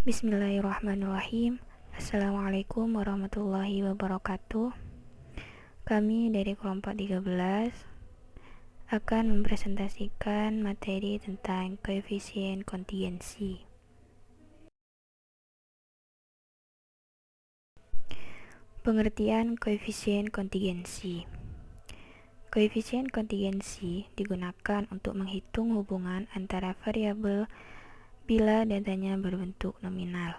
Bismillahirrahmanirrahim. Assalamualaikum warahmatullahi wabarakatuh. Kami dari kelompok 13 akan mempresentasikan materi tentang koefisien kontingensi. Pengertian koefisien kontingensi. Koefisien kontingensi digunakan untuk menghitung hubungan antara variabel bila datanya berbentuk nominal.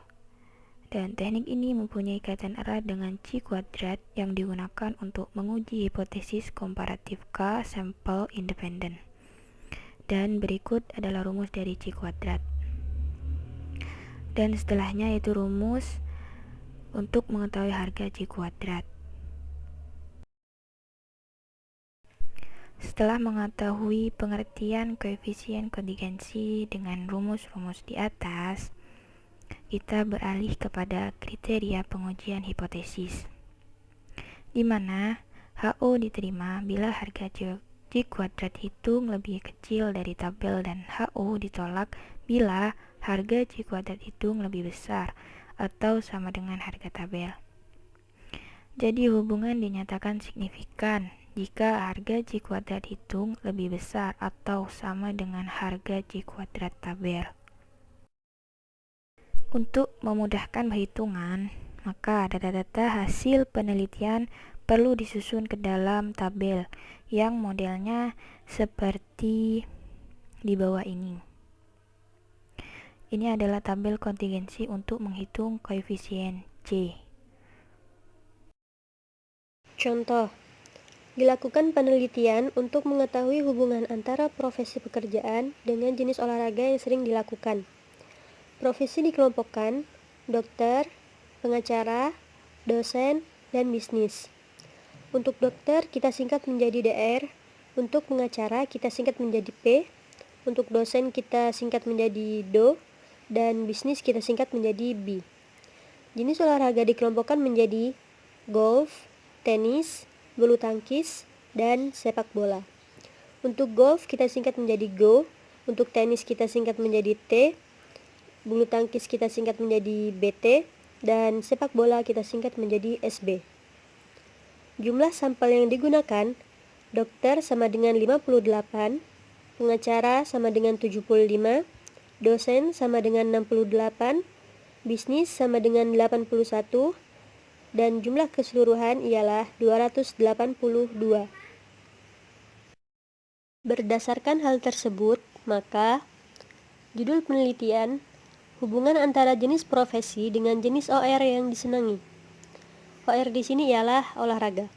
Dan teknik ini mempunyai kaitan erat dengan C kuadrat yang digunakan untuk menguji hipotesis komparatif K sampel independen. Dan berikut adalah rumus dari C kuadrat. Dan setelahnya yaitu rumus untuk mengetahui harga C kuadrat. Setelah mengetahui pengertian koefisien kontingensi dengan rumus-rumus di atas, kita beralih kepada kriteria pengujian hipotesis, di mana HO diterima bila harga C kuadrat hitung lebih kecil dari tabel dan HO ditolak bila harga C kuadrat hitung lebih besar atau sama dengan harga tabel. Jadi hubungan dinyatakan signifikan jika harga C kuadrat hitung lebih besar atau sama dengan harga C kuadrat tabel. Untuk memudahkan perhitungan, maka data-data hasil penelitian perlu disusun ke dalam tabel yang modelnya seperti di bawah ini. Ini adalah tabel kontingensi untuk menghitung koefisien C. Contoh, dilakukan penelitian untuk mengetahui hubungan antara profesi pekerjaan dengan jenis olahraga yang sering dilakukan. Profesi dikelompokkan dokter, pengacara, dosen, dan bisnis. Untuk dokter kita singkat menjadi DR, untuk pengacara kita singkat menjadi P, untuk dosen kita singkat menjadi DO, dan bisnis kita singkat menjadi B. Jenis olahraga dikelompokkan menjadi golf, tenis, bulu tangkis, dan sepak bola. Untuk golf kita singkat menjadi GO, untuk tenis kita singkat menjadi T, bulu tangkis kita singkat menjadi BT, dan sepak bola kita singkat menjadi SB. Jumlah sampel yang digunakan, dokter sama dengan 58, pengacara sama dengan 75, dosen sama dengan 68, bisnis sama dengan 81, dan jumlah keseluruhan ialah 282. Berdasarkan hal tersebut, maka judul penelitian hubungan antara jenis profesi dengan jenis OR yang disenangi. OR di sini ialah olahraga.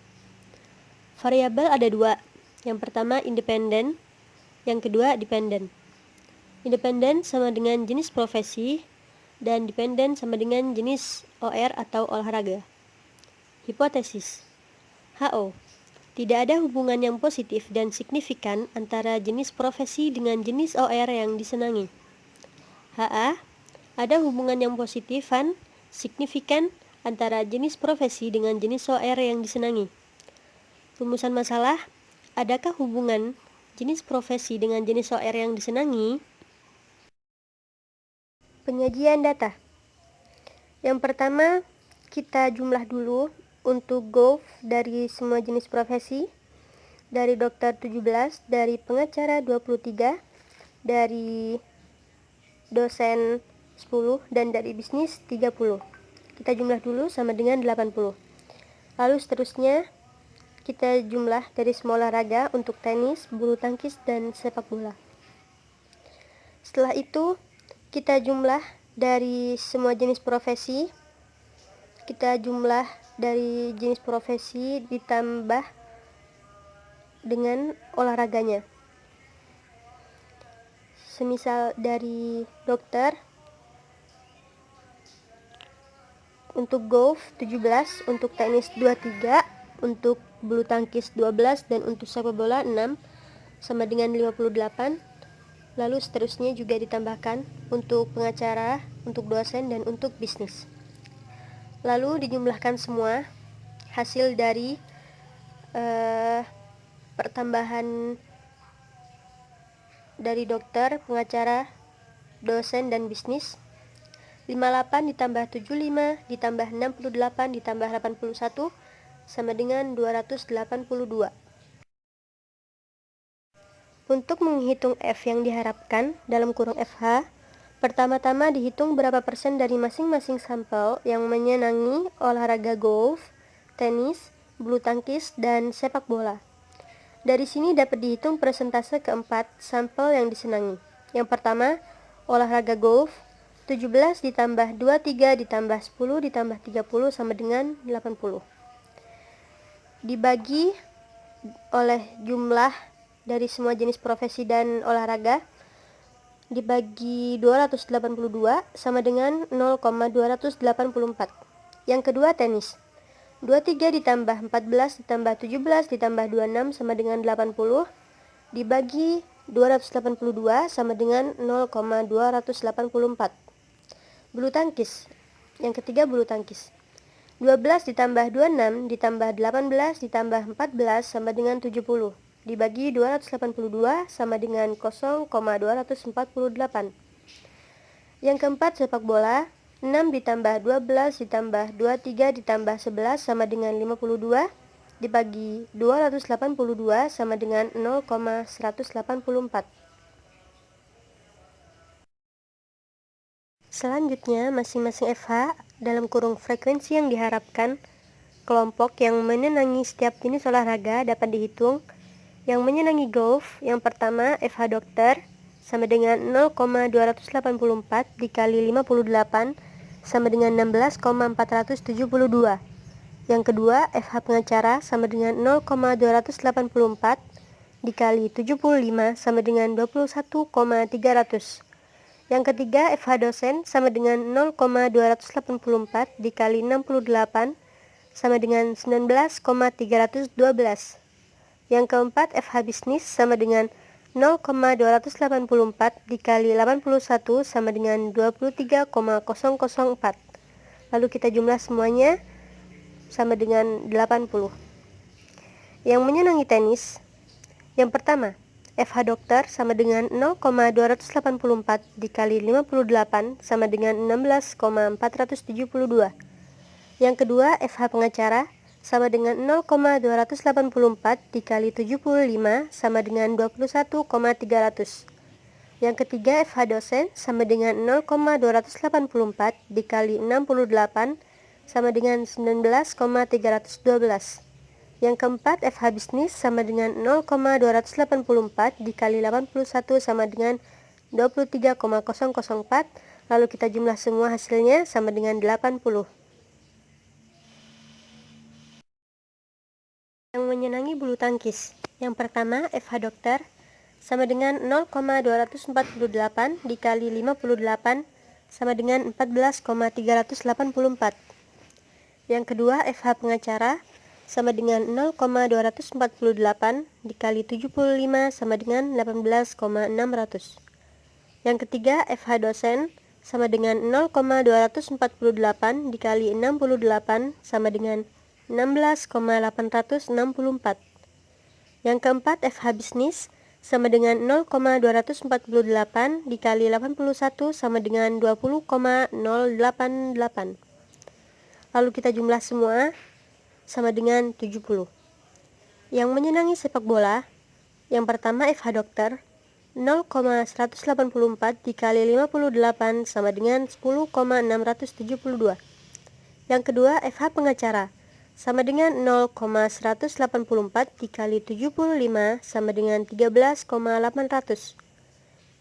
Variabel ada dua. Yang pertama independen, yang kedua dependen. Independen sama dengan jenis profesi dan dependen sama dengan jenis OR atau olahraga. Hipotesis HO. Tidak ada hubungan yang positif dan signifikan antara jenis profesi dengan jenis OR yang disenangi. HA. Ada hubungan yang positifan, signifikan antara jenis profesi dengan jenis OR yang disenangi. Rumusan masalah, adakah hubungan jenis profesi dengan jenis OR yang disenangi? Penyajian data. Yang pertama, kita jumlah dulu untuk golf dari semua jenis profesi, dari dokter 17, dari pengacara 23, dari dosen 10, dan dari bisnis 30. Kita jumlah dulu sama dengan 80. Lalu seterusnya kita jumlah dari semua olahraga untuk tenis, bulu tangkis, dan sepak bola. Setelah itu kita jumlah dari semua jenis profesi, kita jumlah dari jenis profesi ditambah dengan olahraganya. Semisal dari dokter, untuk golf 17, untuk tenis 23, untuk bulu tangkis 12, dan untuk sepak bola 6, sama dengan 58. Lalu seterusnya juga ditambahkan untuk pengacara, untuk dosen, dan untuk bisnis. Lalu dijumlahkan semua hasil dari pertambahan dari dokter, pengacara, dosen, dan bisnis. 58 ditambah 75 ditambah 68 ditambah 81 sama dengan 282. Untuk menghitung F yang diharapkan dalam kurung FH, pertama-tama dihitung berapa persen dari masing-masing sampel yang menyenangi olahraga golf, tenis, bulu tangkis, dan sepak bola. Dari sini dapat dihitung persentase keempat sampel yang disenangi. Yang pertama, olahraga golf, 17 ditambah 23 ditambah 10 ditambah 30 sama dengan 80. Dibagi oleh jumlah dari semua jenis profesi dan olahraga, dibagi 282 sama dengan 0,284. Yang kedua, tenis. 23 ditambah 14 ditambah 17 ditambah 26 sama dengan 80, dibagi 282 sama dengan 0,284. Bulu tangkis. Yang ketiga, bulu tangkis. 12 ditambah 26 ditambah 18 ditambah 14 sama dengan 70, dibagi 282 sama dengan 0,248. Yang keempat, sepak bola. 6 ditambah 12 ditambah 23 ditambah 11 sama dengan 52, dibagi 282 sama dengan 0,184. Selanjutnya, masing-masing FH dalam kurung frekuensi yang diharapkan kelompok yang menyenangi setiap jenis olahraga dapat dihitung. Yang menyenangi golf, yang pertama FH dokter sama dengan 0,284 dikali 58 sama dengan 16,472. Yang kedua FH pengacara sama dengan 0,284 dikali 75 sama dengan 21,300. Yang ketiga FH dosen sama dengan 0,284 dikali 68 sama dengan 19,312. Yang keempat, FH bisnis sama dengan 0,284 dikali 81 sama dengan 23,004. Lalu kita jumlah semuanya sama dengan 80. Yang menyenangi tenis, yang pertama, FH dokter sama dengan 0,284 dikali 58 sama dengan 16,472. Yang kedua, FH pengacara sama dengan 0,284 dikali 75 sama dengan 21,300. Yang ketiga, FH dosen sama dengan 0,284 dikali 68 sama dengan 19,312. Yang keempat, FH bisnis sama dengan 0,284 dikali 81 sama dengan 23,004. Lalu kita jumlah semua hasilnya sama dengan 80. Yang menyenangi bulu tangkis. Yang pertama, FH dokter sama dengan 0,248 dikali 58 sama dengan 14,384. Yang kedua, FH pengacara sama dengan 0,248 dikali 75 sama dengan 18,600. Yang ketiga, FH dosen sama dengan 0,248 dikali 68 sama dengan 16,864. Yang keempat, FH bisnis sama dengan 0,248 dikali 81 sama dengan 20,088. Lalu kita jumlah semua sama dengan 70. Yang menyenangi sepak bola, yang pertama FH dokter 0,184 dikali 58 sama dengan 10,672. Yang kedua, FH pengacara sama dengan 0,184 dikali 75 sama dengan 13,800.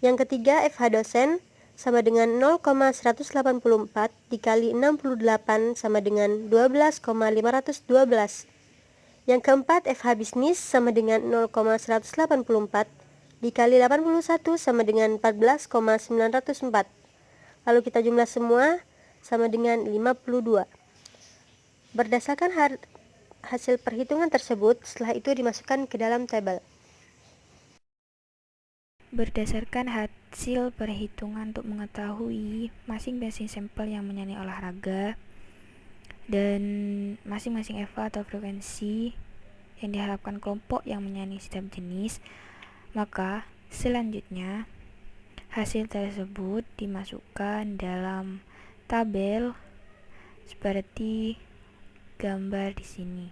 Yang ketiga, FH dosen sama dengan 0,184 dikali 68 sama dengan 12,512. Yang keempat, FH bisnis sama dengan 0,184 dikali 81 sama dengan 14,904. Lalu kita jumlah semua sama dengan 52. Berdasarkan hasil perhitungan tersebut, setelah itu dimasukkan ke dalam tabel. Berdasarkan hasil perhitungan untuk mengetahui masing-masing sampel yang menyenangi olahraga dan masing-masing FH atau frekuensi yang diharapkan kelompok yang menyenangi setiap jenis, maka selanjutnya hasil tersebut dimasukkan dalam tabel seperti gambar di sini.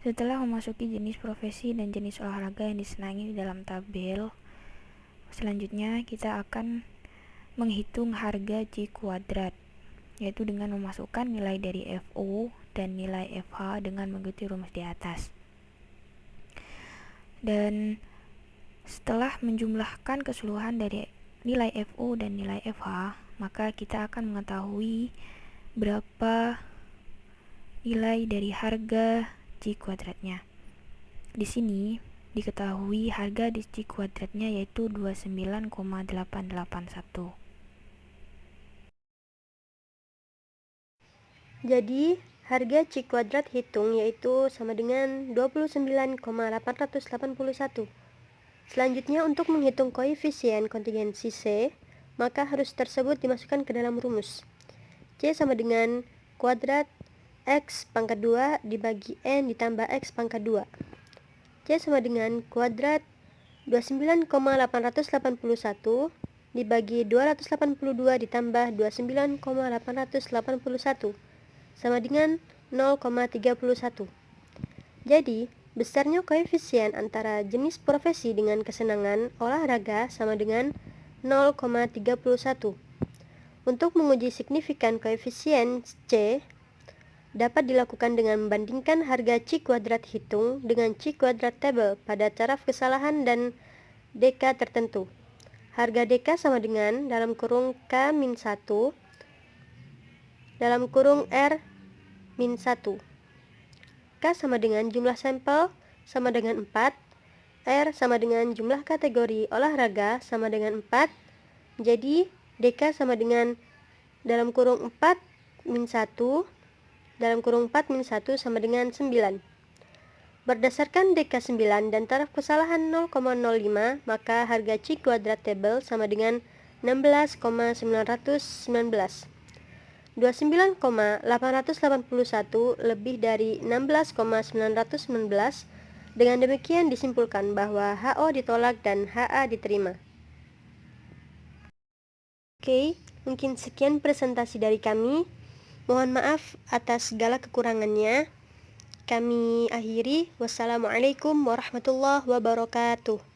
Setelah memasuki jenis profesi dan jenis olahraga yang disenangi di dalam tabel, selanjutnya kita akan menghitung harga C kuadrat, yaitu dengan memasukkan nilai dari FO dan nilai FH dengan mengikuti rumus di atas. Dan setelah menjumlahkan keseluruhan dari nilai FO dan nilai FH, maka kita akan mengetahui berapa nilai dari harga C kuadratnya. Di sini diketahui harga di C kuadratnya yaitu 29,881. Jadi, harga C kuadrat hitung yaitu sama dengan 29,881. Selanjutnya, untuk menghitung koefisien kontingensi C, maka harus tersebut dimasukkan ke dalam rumus. C sama dengan kuadrat X pangkat 2 dibagi N ditambah X pangkat 2. C sama dengan kuadrat 29,881 dibagi 282 ditambah 29,881 sama dengan 0,31. Jadi, besarnya koefisien antara jenis profesi dengan kesenangan olahraga sama dengan 0,31. Untuk menguji signifikan koefisien C, dapat dilakukan dengan membandingkan harga C kuadrat hitung dengan C kuadrat tabel pada taraf kesalahan dan DK tertentu. Harga DK sama dengan dalam kurung K-1 dalam kurung R-1. K sama dengan jumlah sampel sama dengan 4, R sama dengan jumlah kategori olahraga sama dengan 4, jadi DK sama dengan dalam kurung 4-1 dalam kurung 4-1 sama dengan 9. Berdasarkan DK 9 dan taraf kesalahan 0,05, maka harga C kuadrat tabel sama dengan 16,919. 29,881 lebih dari 16,919. Dengan demikian disimpulkan bahwa HO ditolak dan HA diterima. Oke, mungkin sekian presentasi dari kami. Mohon maaf atas segala kekurangannya. Kami akhiri. Wassalamualaikum warahmatullahi wabarakatuh.